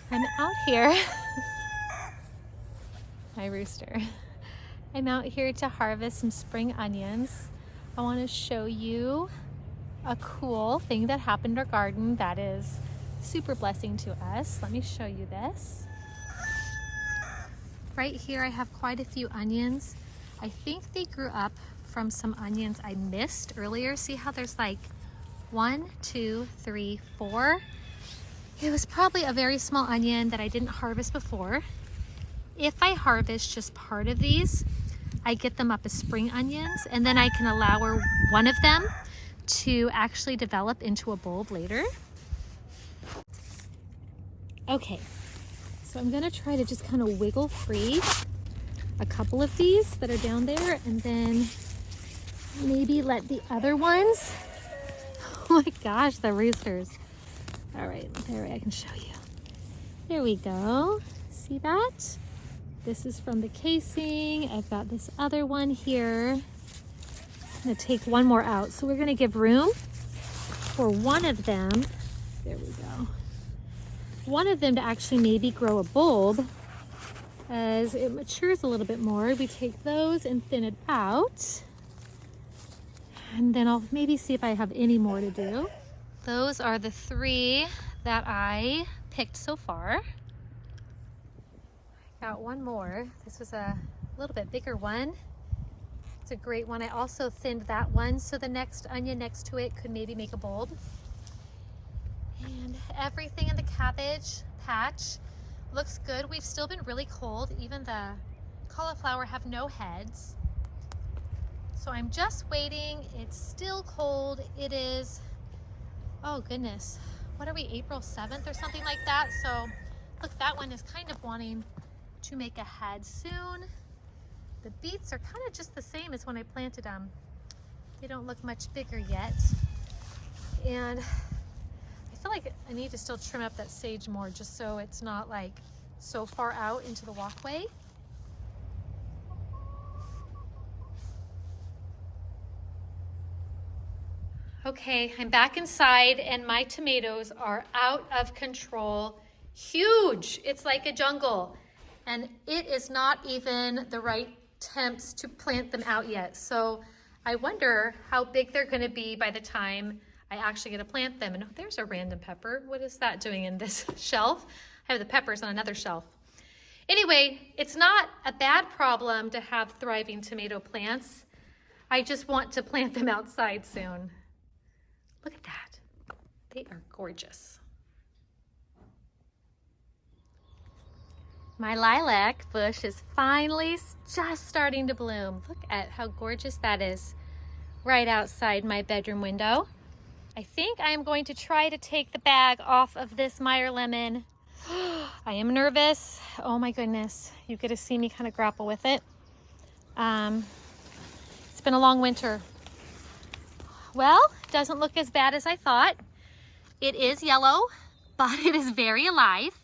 I'm out here. Hi, rooster. I'm out here to harvest some spring onions. I want to show you a cool thing that happened in our garden that is super blessing to us. Let me show you this. Right here I have quite a few onions. I think they grew up from some onions I missed earlier. See how there's like 1, 2, 3, 4. It was probably a very small onion that I didn't harvest before. If I harvest just part of these, I get them up as spring onions, and then I can allow one of them to actually develop into a bulb later. Okay, so I'm gonna try to just kind of wiggle free a couple of these that are down there, and then maybe let the other ones, oh my gosh, the roosters. All right, there, I can show you. There we go, see that? This is from the casing. I've got this other one here. I'm gonna take one more out. So we're gonna give room for one of them. There we go. One of them to actually maybe grow a bulb. As it matures a little bit more, we take those and thin it out. And then I'll maybe see if I have any more to do. Those are the 3 that I picked so far. Got one more. This was a little bit bigger one. It's a great one. I also thinned that one so the next onion next to it could maybe make a bulb. And everything in the cabbage patch looks good. We've still been really cold. Even the cauliflower have no heads. So I'm just waiting. It's still cold. It is, oh goodness, what are we, April 7th or something like that? So look, that one is kind of wanting to make a head soon. The beets are kind of just the same as when I planted them. They don't look much bigger yet. And I feel like I need to still trim up that sage more just so it's not like so far out into the walkway. Okay, I'm back inside and my tomatoes are out of control. Huge, it's like a jungle. And it is not even the right temps to plant them out yet. So I wonder how big they're gonna be by the time I actually get to plant them. And oh, there's a random pepper. What is that doing in this shelf? I have the peppers on another shelf. Anyway, it's not a bad problem to have thriving tomato plants. I just want to plant them outside soon. Look at that. They are gorgeous. My lilac bush is finally just starting to bloom. Look at how gorgeous that is right outside my bedroom window. I think I am going to try to take the bag off of this Meyer lemon. I am nervous. Oh my goodness. You get to see me kind of grapple with it. It's been a long winter. Well, it doesn't look as bad as I thought. It is yellow, but it is very alive.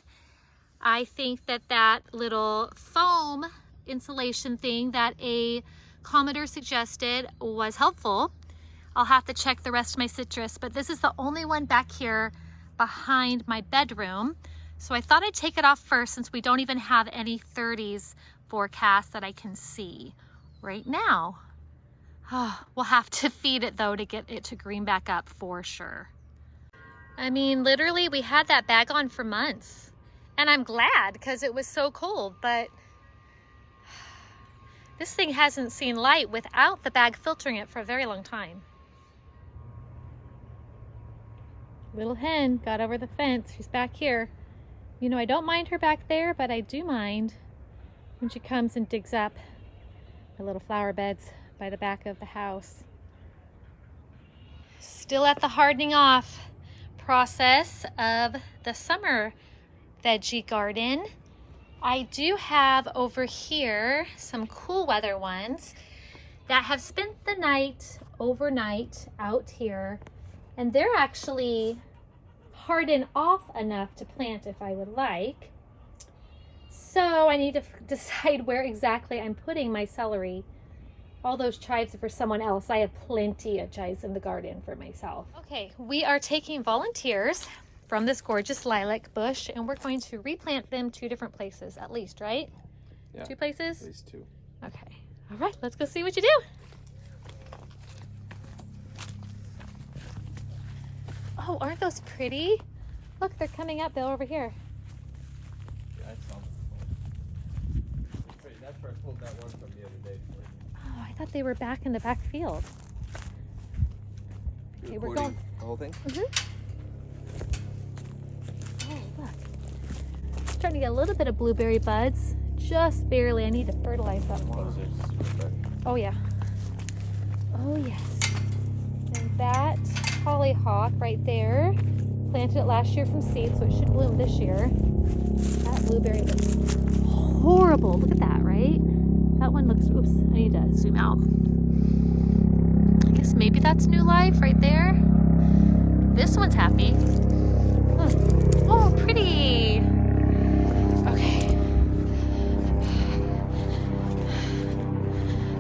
I think that that little foam insulation thing that a commenter suggested was helpful. I'll have to check the rest of my citrus, but this is the only one back here behind my bedroom. So I thought I'd take it off first since we don't even have any 30s forecast that I can see right now. Oh, we'll have to feed it though to get it to green back up for sure. I mean, literally we had that bag on for months. And I'm glad because it was so cold, but this thing hasn't seen light without the bag filtering it for a very long time. Little hen got over the fence. She's back here. You know, I don't mind her back there, but I do mind when she comes and digs up the little flower beds by the back of the house. Still at the hardening off process of the summer veggie garden. I do have over here some cool weather ones that have spent the night overnight out here, and they're actually hardened off enough to plant if I would like. So I need to decide where exactly I'm putting my celery. All those chives are for someone else. I have plenty of chives in the garden for myself. Okay, we are taking volunteers from this gorgeous lilac bush, and we're going to replant them 2 different places at least, right? Yeah, 2 places? at least 2. Okay. All right, let's go see what you do. Oh, aren't those pretty? Look, they're coming up, Bill, over here. Yeah, I saw them. That's where I pulled that one from the other day. Oh, I thought they were back in the back field. Okay, we're going. The whole thing? Mm-hmm. Oh, look. Starting to get a little bit of blueberry buds. Just barely. I need to fertilize that more. Oh, yeah. Oh, yes. And that hollyhock right there, planted it last year from seed, so it should bloom this year. That blueberry looks horrible. Look at that, right? That one looks, oops, I need to zoom out. I guess maybe that's new life right there. This one's happy. Oh, pretty. Okay.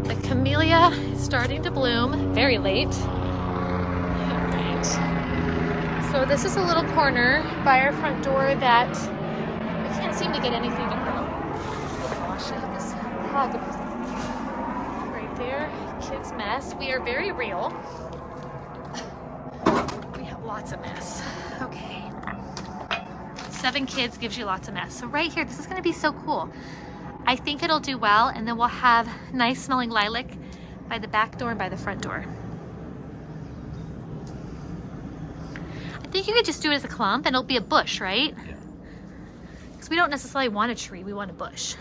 The camellia is starting to bloom, very late. All right. So this is a little corner by our front door that we can't seem to get anything to grow. Oh gosh, I have this hug right there. Kids' mess. We are very real. We have lots of mess. Okay. 7 kids gives you lots of mess. So right here, this is going to be so cool. I think it'll do well, and then we'll have nice smelling lilac by the back door and by the front door. I think you could just do it as a clump and it'll be a bush, right? Yeah. Because we don't necessarily want a tree, we want a bush.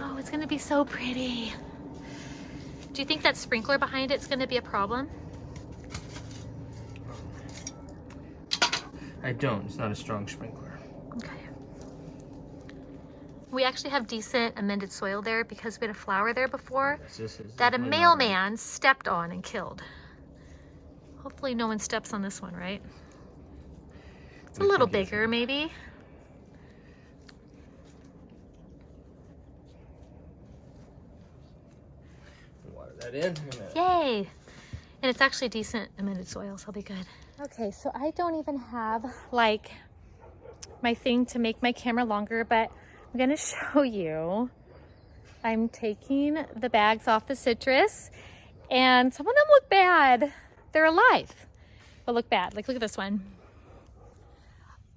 Oh, it's going to be so pretty. Do you think that sprinkler behind it's going to be a problem? I don't. It's not a strong sprinkler. Okay. We actually have decent amended soil there because we had a flower there before that a mailman stepped on and killed. Hopefully no one steps on this one, right? It's a little bigger, maybe. Water that in. Yay! And it's actually decent amended soil, so it'll be good. Okay, so I don't even have like my thing to make my camera longer, but I'm gonna show you. I'm taking the bags off the citrus, and some of them look bad. They're alive, but look bad. Like, look at this one.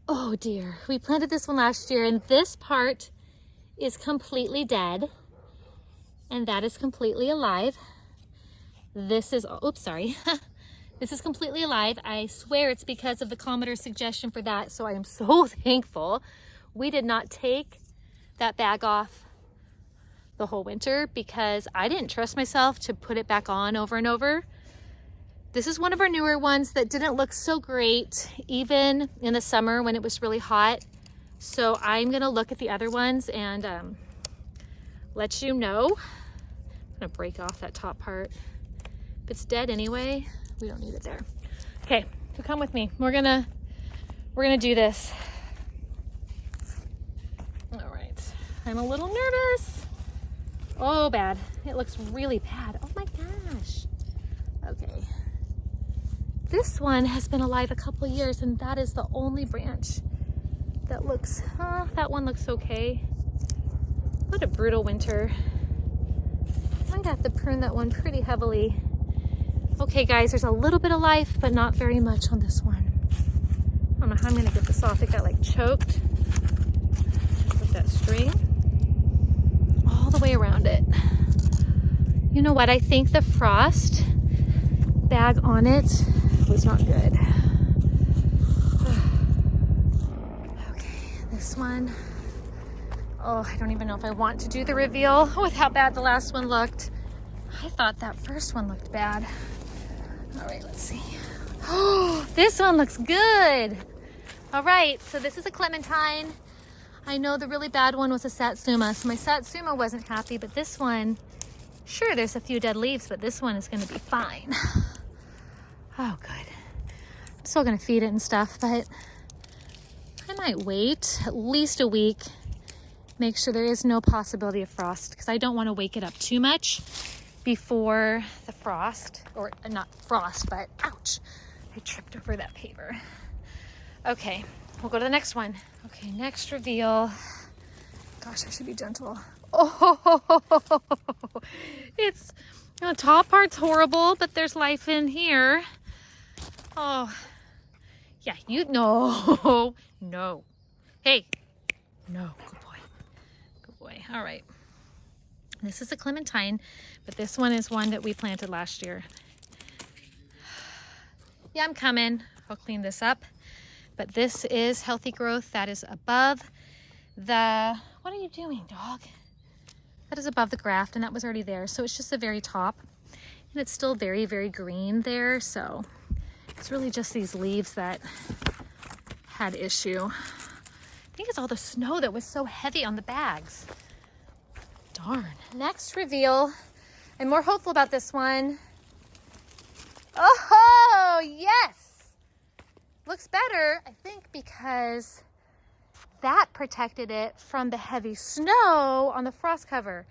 Oh dear, we planted this one last year, and this part is completely dead, and that is completely alive. This is, oops, sorry. This is completely alive. I swear it's because of the commenter's suggestion for that, so I am so thankful we did not take that bag off the whole winter because I didn't trust myself to put it back on over and over. This is one of our newer ones that didn't look so great even in the summer when it was really hot. So I'm gonna look at the other ones and let you know. I'm gonna break off that top part. If it's dead anyway, we don't need it there. Okay, so come with me. We're gonna do this. All right, I'm a little nervous. Oh, bad. It looks really bad. Oh my gosh. Okay. This one has been alive a couple years, and that is the only branch that looks, that one looks okay. What a brutal winter. I'm gonna have to prune that one pretty heavily. Okay guys, there's a little bit of life, but not very much on this one. I don't know how I'm gonna get this off. It got like choked with that string all the way around it. You know what? I think the frost bag on it was not good. Okay, this one. Oh, I don't even know if I want to do the reveal with how bad the last one looked. I thought that first one looked bad. All right, let's see. Oh, this one looks good. All right, so this is a clementine. I know the really bad one was a satsuma, so my satsuma wasn't happy, but this one, sure, there's a few dead leaves, but this one is gonna be fine. Oh, good. I'm still gonna feed it and stuff, but I might wait at least a week, make sure there is no possibility of frost, because I don't wanna wake it up too much before the frost, or not frost, but ouch, I tripped over that paper. Okay, we'll go to the next one. Okay, next reveal. Gosh, I should be gentle. Oh, it's, you know, the top part's horrible, but there's life in here. Oh, yeah, you know. No. Hey, no, good boy. Good boy. All right. This is a clementine, but this one is one that we planted last year. Yeah, I'm coming. I'll clean this up. But this is healthy growth. That is above the, what are you doing, dog? That is above the graft, and that was already there. So it's just the very top. And it's still very, very green there. So it's really just these leaves that had issue. I think it's all the snow that was so heavy on the bags. Darn. Next reveal. I'm more hopeful about this one. Oh, yes. Looks better, I think, because that protected it from the heavy snow on the frost cover.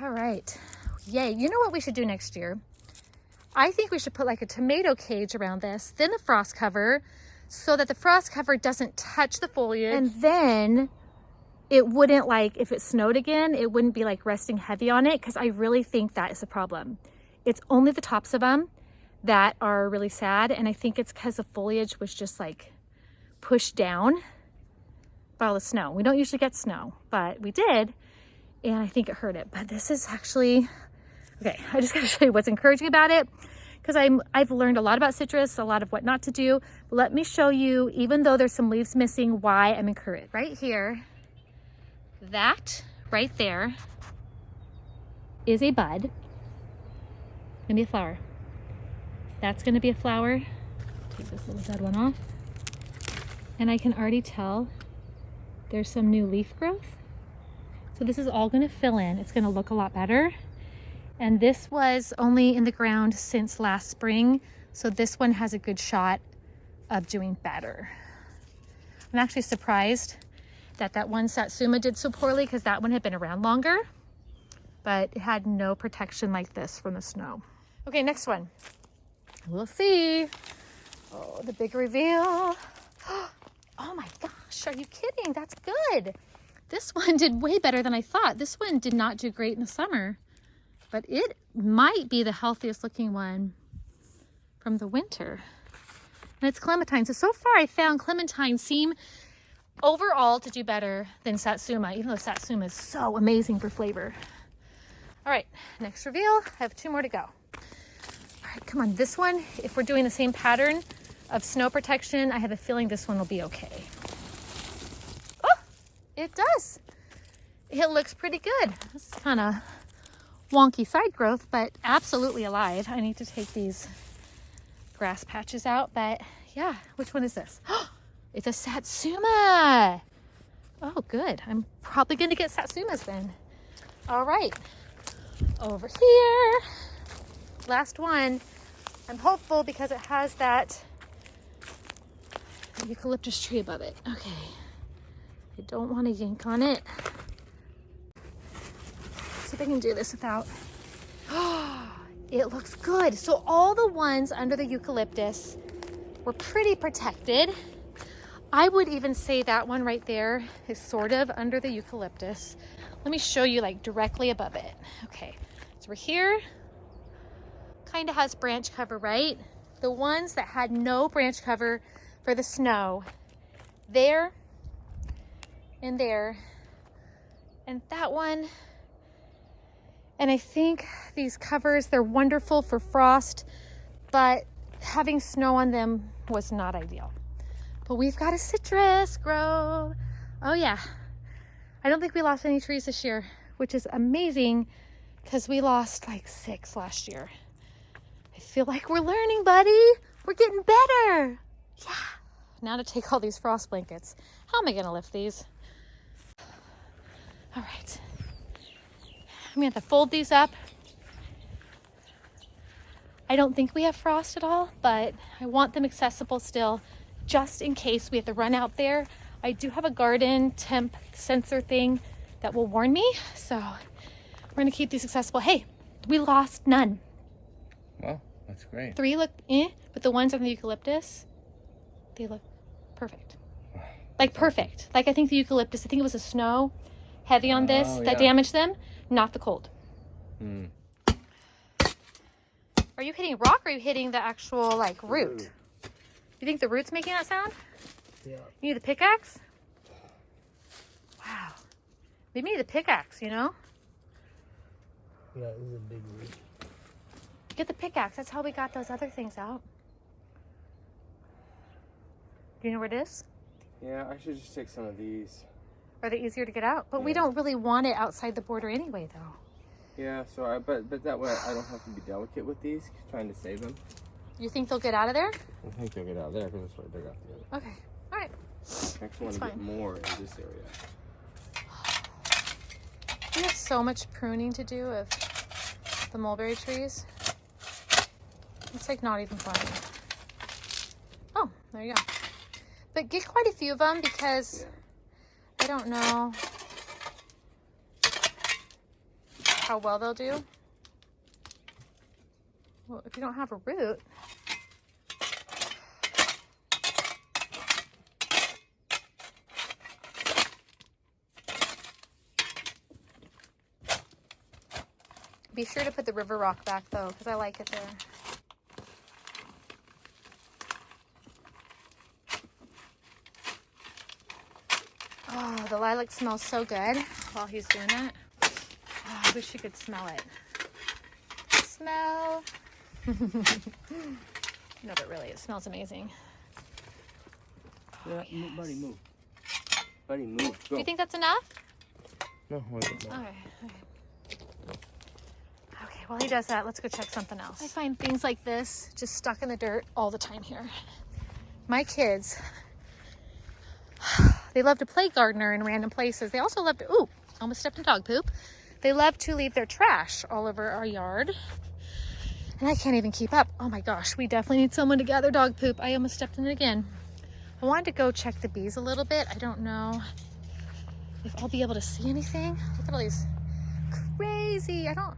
All right. Yay. You know what we should do next year? I think we should put like a tomato cage around this, then a frost cover, so that the frost cover doesn't touch the foliage. And then it wouldn't, like, if it snowed again, it wouldn't be like resting heavy on it, because I really think that is a problem. It's only the tops of them that are really sad, and I think it's because the foliage was just like pushed down by all the snow. We don't usually get snow, but we did, and I think it hurt it. But this is actually, okay, I just gotta show you what's encouraging about it, because I've learned a lot about citrus, a lot of what not to do. But let me show you, even though there's some leaves missing, why I'm encouraged. Right here, that right there is a bud, gonna be a flower. That's gonna be a flower. Take this little dead one off. And I can already tell there's some new leaf growth. So this is all gonna fill in. It's gonna look a lot better. And this was only in the ground since last spring. So this one has a good shot of doing better. I'm actually surprised that that one Satsuma did so poorly, because that one had been around longer, but it had no protection like this from the snow. Okay, next one. We'll see. Oh, the big reveal. Oh my gosh, are you kidding? That's good. This one did way better than I thought. This one did not do great in the summer, but it might be the healthiest looking one from the winter. And it's clementine. So far I found clementine seem overall to do better than Satsuma, even though Satsuma is so amazing for flavor. All right, next reveal. I have 2 more to go. All right, come on. This one, if we're doing the same pattern of snow protection, I have a feeling this one will be okay. Oh, it does. It looks pretty good. This is kind of wonky side growth, but absolutely alive. I need to take these grass patches out, but yeah, which one is this? It's a Satsuma. Oh, good. I'm probably going to get Satsumas then. All right, over here. Last one. I'm hopeful because it has that eucalyptus tree above it. Okay. I don't want to yank on it. Let's see if I can do this without. It looks good. So all the ones under the eucalyptus were pretty protected. I would even say that one right there is sort of under the eucalyptus. Let me show you like directly above it. Okay, so we're here. Kind of has branch cover, right? The ones that had no branch cover for the snow, there and there, and that one. And I think these covers, they're wonderful for frost, but having snow on them was not ideal. But we've got a citrus grove. Oh yeah. I don't think we lost any trees this year, which is amazing because we lost like 6 last year. I feel like we're learning, buddy. We're getting better. Yeah. Now to take all these frost blankets. How am I gonna lift these? All right. I'm gonna have to fold these up. I don't think we have frost at all, but I want them accessible still, just in case we have to run out there. I do have a garden temp sensor thing that will warn me, so we're gonna keep these accessible. Hey, we lost none. Well, that's great. 3 look but the ones on the eucalyptus, they look Perfect. Like perfect. Like I think the eucalyptus, I think it was the snow heavy on this that damaged them, not the cold. Are you hitting rock or are you hitting the actual like root? You think the root's making that sound? Yeah. You need the pickaxe? Wow. Maybe you need the pickaxe, you know? Yeah, this is a big root. Get the pickaxe. That's how we got those other things out. Do you know where it is? Yeah, I should just take some of these. Are they easier to get out? But we don't really want it outside the border anyway, though. Yeah, so but that way I don't have to be delicate with these, trying to save them. You think they'll get out of there? I think they'll get out of there because that's where they got the other. Okay. All right. I actually want to get more in this area. We have so much pruning to do of the mulberry trees. It's like not even funny. Oh, there you go. But get quite a few of them because I don't know how well they'll do. Well, if you don't have a root. Be sure to put the river rock back though, because I like it there. Oh, the lilac smells so good while he's doing that. Oh, I wish you could smell it. Smell. No, but really, it smells amazing. Yeah, yes. Buddy, move. Buddy, move. Go. Do you think that's enough? No, wait. Okay. Okay, while he does that, let's go check something else. I find things like this just stuck in the dirt all the time here. My kids, they love to play gardener in random places. They also love to, ooh, almost stepped in dog poop. They love to leave their trash all over our yard. And I can't even keep up. Oh my gosh, we definitely need someone to gather dog poop. I almost stepped in it again. I wanted to go check the bees a little bit. I don't know if I'll be able to see anything. Look at all these crazy, I don't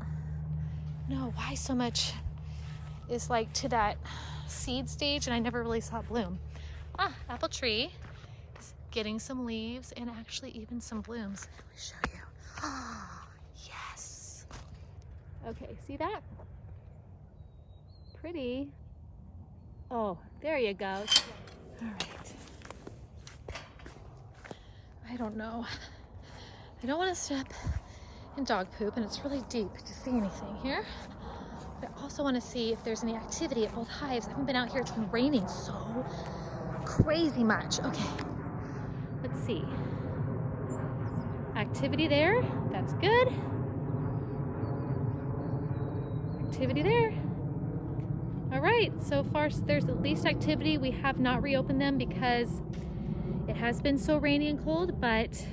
know why so much is like to that seed stage and I never really saw it bloom. Ah, apple tree is getting some leaves and actually even some blooms. Let me show you. Ah, yes. Okay, see that? Pretty. Oh, there you go. All right. I don't know. I don't want to step in dog poop and it's really deep to see anything here. But I also want to see if there's any activity at both hives. I haven't been out here. It's been raining so crazy much. Okay, let's see. Activity there. That's good. Activity there. All right, so far there's at least activity. We have not reopened them because it has been so rainy and cold, but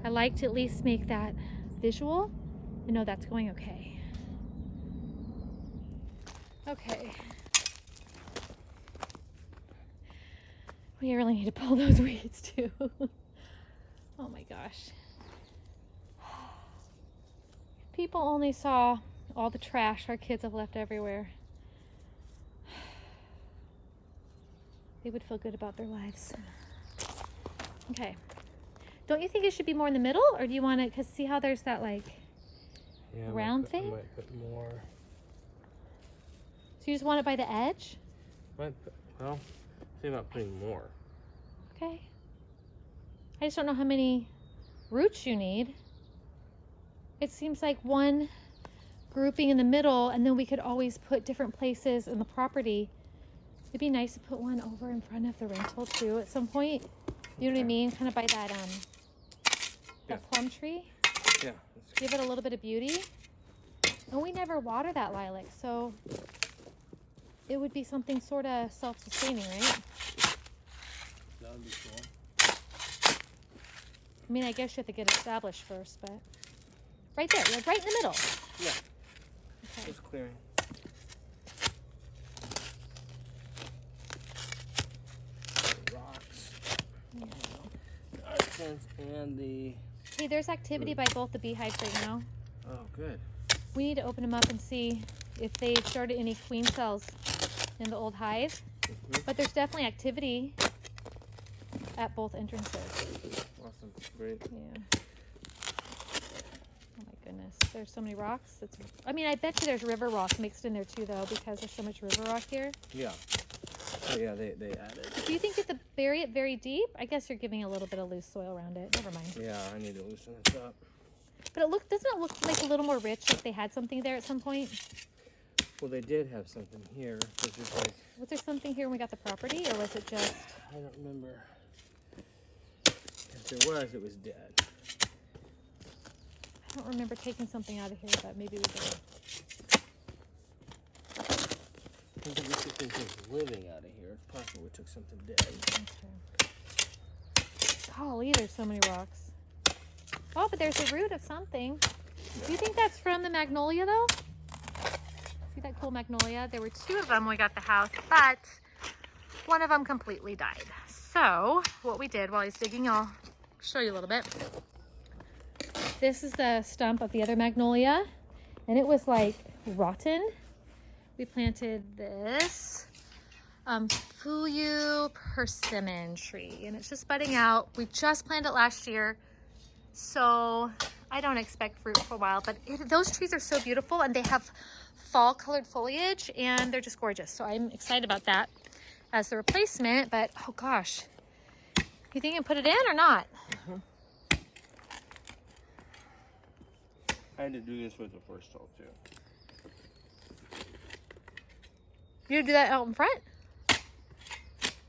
I like to at least make that visual and know that's going okay. Okay. We really need to pull those weeds too. Oh my gosh. If people only saw all the trash our kids have left everywhere, they would feel good about their lives. Okay. Don't you think it should be more in the middle, or do you want to, because see how there's that like round thing? I might put more. So you just want it by the edge? Well, think about putting more. Okay. I just don't know how many roots you need. It seems like one grouping in the middle, and then we could always put different places in the property. It'd be nice to put one over in front of the rental too at some point. You know what I mean? Kind of by that that plum tree. Yeah. Give it a little bit of beauty. And we never water that lilac, so it would be something sort of self-sustaining, right? That would be cool. I mean, I guess you have to get established first, but right there, like right in the middle. Yeah. Okay. Just clearing. Rocks. Yeah. And the... Hey, there's activity by both the beehives right now. Oh, good. We need to open them up and see if they started any queen cells in the old hive. But there's definitely activity. at both entrances. Awesome. Great. Yeah. Oh my goodness. There's so many rocks. I mean, I bet you there's river rock mixed in there too, though, because there's so much river rock here. Yeah. Oh, yeah, they added. Do you think you have to bury it very deep? I guess you're giving a little bit of loose soil around it. Never mind. Yeah, I need to loosen this up. But doesn't it look like a little more rich, like they had something there at some point? Well, they did have something here. It's just like, Was there something here when we got the property, or was it just... I don't remember. If there was, it was dead. I don't remember taking something out of here, but maybe we did. I think we took things living out of here. It's possible we took something dead. Okay. Golly, there's so many rocks. Oh, but there's a root of something. Do you think that's from the magnolia, though? See that cool magnolia? There were 2 of them when we got the house, but one of them completely died. So what we did while he's digging, I'll show you a little bit. This is the stump of the other magnolia, and it was like rotten. We planted this Fuyu persimmon tree, and it's just budding out. We just planted it last year, so I don't expect fruit for a while, but those trees are so beautiful, and they have fall colored foliage, and they're just gorgeous. So I'm excited about that as the replacement, but oh gosh, you think you can put it in or not? Mm-hmm. I had to do this with the first hole too. You do that out in front?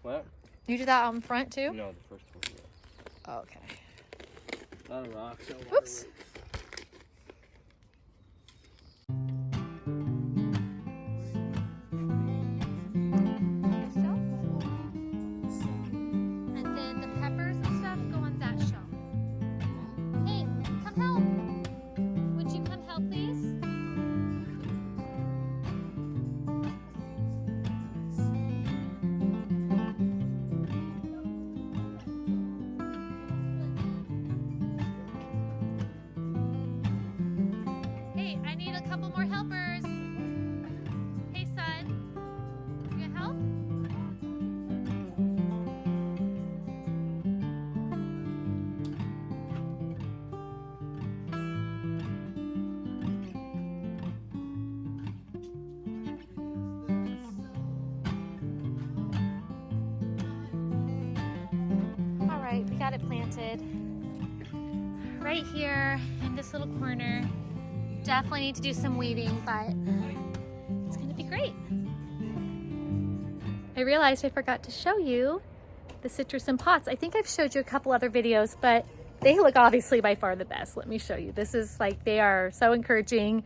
What? You do that out in front too? No, the first hole. Yeah. Oh, okay. A lot of rocks. Oops. And then the peppers and stuff go on that shelf. Hey, come help. Would you come help, please? Hey, I need a couple more helpers. Hey, son. You gonna help? All right, we got it planted right here in this little corner. Definitely need to do some weeding, but it's gonna be great. I realized I forgot to show you the citrus in pots. I think I've showed you a couple other videos, but they look obviously by far the best. Let me show you. This is like, they are so encouraging.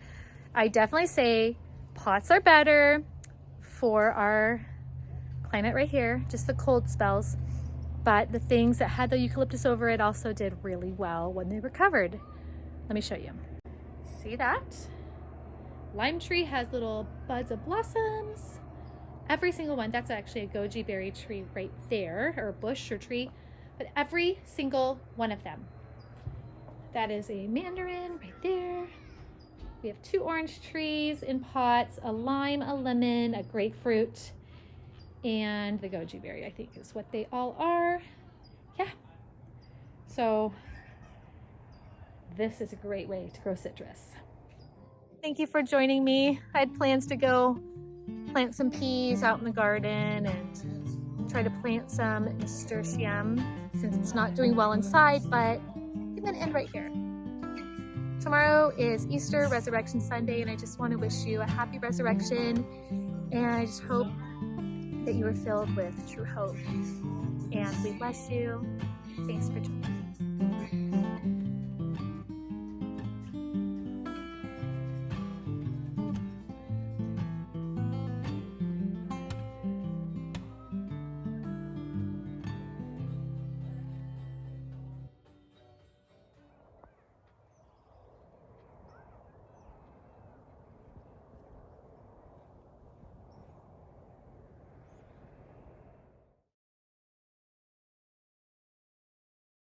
I definitely say pots are better for our climate right here, just the cold spells. But the things that had the eucalyptus over it also did really well when they were covered. Let me show you. See that? Lime tree has little buds of blossoms. Every single one. That's actually a goji berry tree right there, or a bush or tree. But every single one of them. That is a mandarin right there. We have 2 orange trees in pots, a lime, a lemon, a grapefruit, and the goji berry, I think is what they all are. Yeah. So this is a great way to grow citrus. Thank you for joining me. I had plans to go plant some peas out in the garden and try to plant some nasturtium since it's not doing well inside, but I'm gonna end right here. Tomorrow is Easter, Resurrection Sunday, and I just want to wish you a happy resurrection, and I just hope that you are filled with true hope. And we bless you. Thanks for joining.